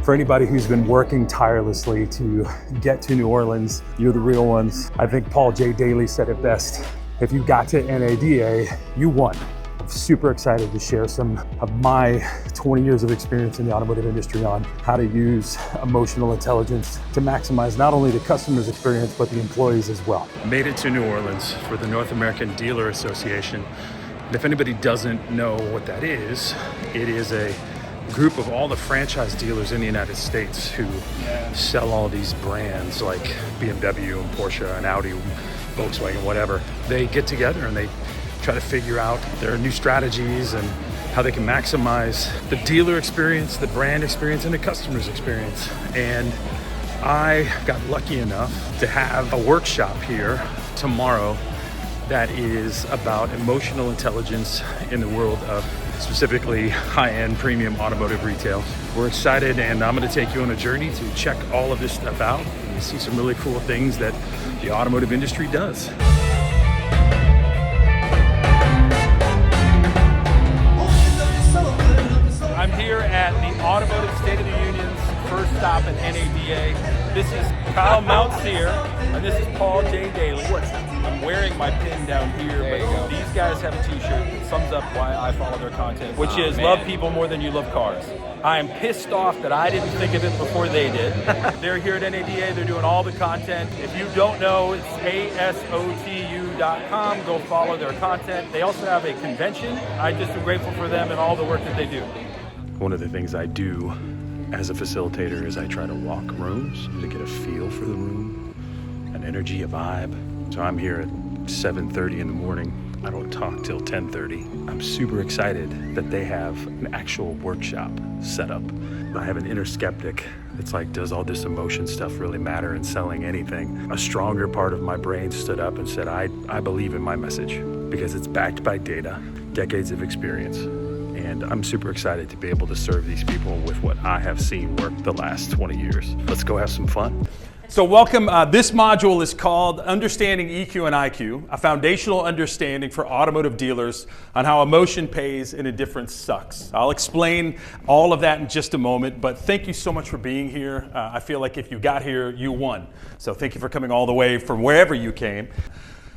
For anybody who's been working tirelessly to get to New Orleans, you're the real ones. I think Paul J. Daly said it best. If you got to NADA, you won. I'm super excited to share some of my 20 years of experience in the automotive industry on how to use emotional intelligence to maximize not only the customer's experience, but the employees as well. Made it to New Orleans for the North American Dealer Association. And if anybody doesn't know what that is, it is a group of all the franchise dealers in the United States who sell all these brands like BMW and Porsche and Audi, Volkswagen, whatever. They get together and they try to figure out their new strategies and how they can maximize the dealer experience, the brand experience, and the customer's experience. And I got lucky enough to have a workshop here tomorrow that is about emotional intelligence in the world of specifically high-end premium automotive retail. We're excited, and I'm going to take you on a journey to check all of this stuff out and see some really cool things that the automotive industry does. I'm here at the Automotive State of the Union's first stop at NADA. This is Kyle Mountsier, and this is Paul J. Daly. I'm wearing my pin down here, but these guys have a t-shirt that sums up why I follow their content, which is love people more than you love cars. I am pissed off that I didn't think of it before they did. They're here at NADA, they're doing all the content. If you don't know, it's asotu.com. Go follow their content. They also have a convention. I just am grateful for them and all the work that they do. One of the things I do as a facilitator is I try to walk rooms to get a feel for the room, an energy, a vibe. So I'm here at 7:30 in the morning. I don't talk till 10:30. I'm super excited that they have an actual workshop set up. I have an inner skeptic. It's like, does all this emotion stuff really matter in selling anything? A stronger part of my brain stood up and said, I believe in my message because it's backed by data, decades of experience. And I'm super excited to be able to serve these people with what I have seen work the last 20 years. Let's go have some fun. So welcome. This module is called Understanding EQ and IQ, a foundational understanding for automotive dealers on how emotion pays and indifference sucks. I'll explain all of that in just a moment, but thank you so much for being here. I feel like if you got here, you won. So thank you for coming all the way from wherever you came.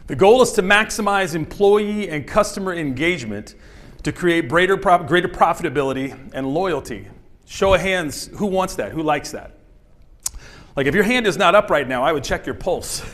The goal is to maximize employee and customer engagement to create greater profitability and loyalty. Show of hands, who wants that? Who likes that? Like if your hand is not up right now, I would check your pulse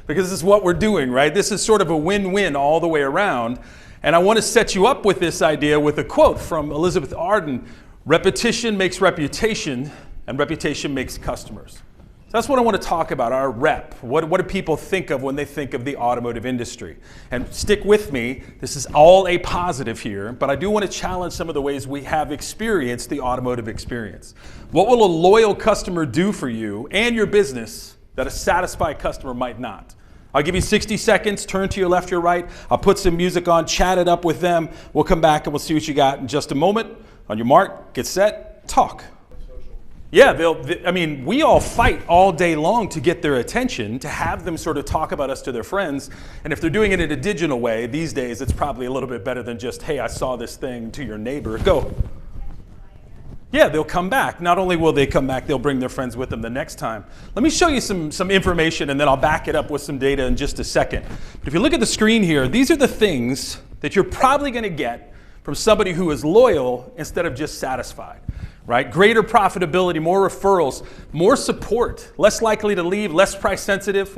because this is what we're doing, right? This is sort of a win-win all the way around. And I want to set you up with this idea with a quote from Elizabeth Arden: repetition makes reputation and reputation makes customers. So that's what I want to talk about, our rep. What do people think of when they think of the automotive industry? And stick with me, this is all a positive here, but I do want to challenge some of the ways we have experienced the automotive experience. What will a loyal customer do for you and your business that a satisfied customer might not? I'll give you 60 seconds, turn to your left, your right. I'll put some music on, chat it up with them. We'll come back and we'll see what you got in just a moment. On your mark, get set, talk. Yeah, we all fight all day long to get their attention, to have them sort of talk about us to their friends. And if they're doing it in a digital way, these days it's probably a little bit better than just, hey, I saw this thing to your neighbor. Go. Yeah, they'll come back. Not only will they come back, they'll bring their friends with them the next time. Let me show you some information and then I'll back it up with some data in just a second. But if you look at the screen here, these are the things that you're probably going to get from somebody who is loyal instead of just satisfied. Right? Greater profitability, more referrals, more support, less likely to leave, less price sensitive,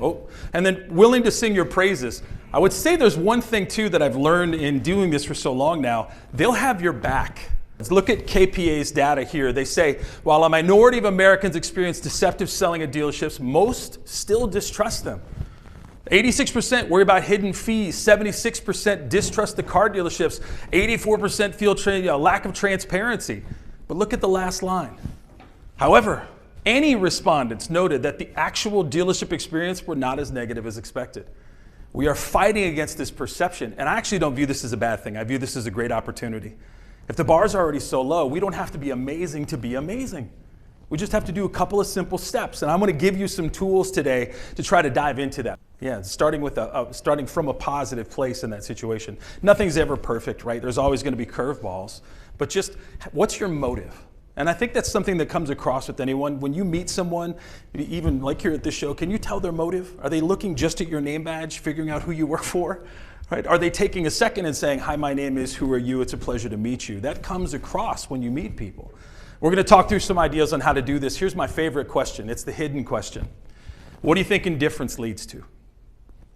and then willing to sing your praises. I would say there's one thing too that I've learned in doing this for so long now. They'll have your back. Let's look at KPA's data here. They say, while a minority of Americans experience deceptive selling at dealerships, most still distrust them. 86% worry about hidden fees, 76% distrust the car dealerships, 84% feel lack of transparency. But look at the last line. However, any respondents noted that the actual dealership experience were not as negative as expected. We are fighting against this perception, and I actually don't view this as a bad thing. I view this as a great opportunity. If the bar's already so low, we don't have to be amazing to be amazing. We just have to do a couple of simple steps, and I'm going to give you some tools today to try to dive into that. Yeah, starting from a positive place in that situation. Nothing's ever perfect, right? There's always going to be curveballs, but just what's your motive? And I think that's something that comes across with anyone. When you meet someone, even like here at this show, can you tell their motive? Are they looking just at your name badge, figuring out who you work for? Right? Are they taking a second and saying, hi, my name is, who are you? It's a pleasure to meet you. That comes across when you meet people. We're going to talk through some ideas on how to do this. Here's my favorite question. It's the hidden question. What do you think indifference leads to?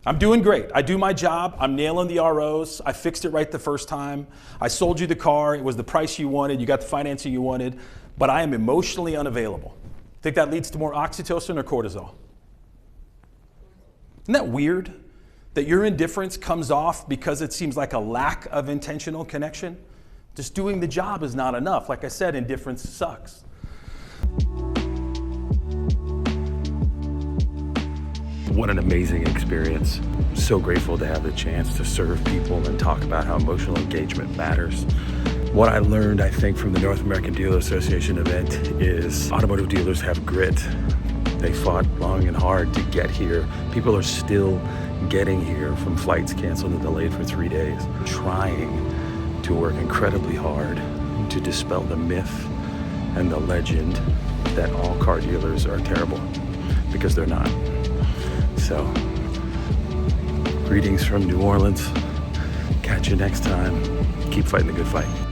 I'm doing great. I do my job. I'm nailing the ROs. I fixed it right the first time. I sold you the car. It was the price you wanted. You got the financing you wanted. But I am emotionally unavailable. Think that leads to more oxytocin or cortisol? Isn't that weird? That your indifference comes off because it seems like a lack of intentional connection? Just doing the job is not enough. Like I said, indifference sucks. What an amazing experience. So grateful to have the chance to serve people and talk about how emotional engagement matters. What I learned, I think, from the North American Dealer Association event is automotive dealers have grit. They fought long and hard to get here. People are still getting here from flights canceled and delayed for 3 days, trying to work incredibly hard to dispel the myth and the legend that all car dealers are terrible, because they're not. So, greetings from New Orleans. Catch you next time. Keep fighting the good fight.